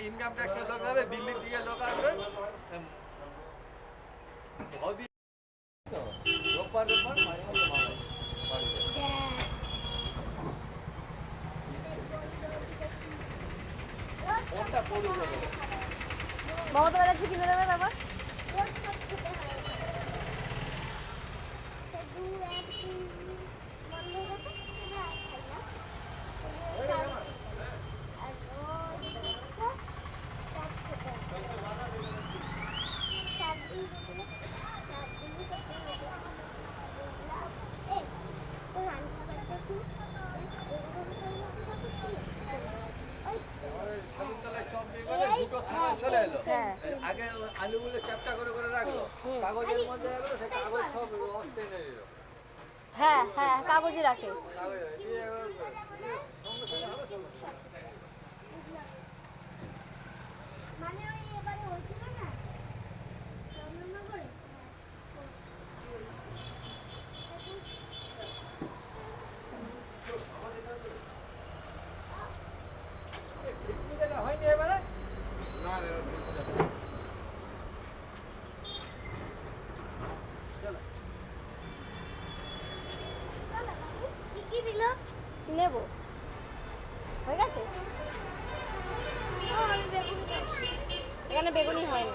Income ট্যাক্সের লোক যাবে, দিল্লির দিকে লোক আসবে, রোববার রোববার মাঝে মধ্যে মামাই বাড়িতে। কোনটা পড়ে যাবে? মমতা ব্যানার্জি কিনে দেবে তারপর ঠাকুরতলায় চপ দিয়ে গেলে দুটোর সময় চলে এলো, আগে আলুগুলো চ্যাপটা করে করে রাখলো, কাগজের মধ্যে রাখলো, সে কাগজ সব রস টেনে নিল। হ্যাঁ হ্যাঁ কাগজে রাখে হয়নি এবারে না নেবো হয়ে গেছে এখানে বেগুনি হয় না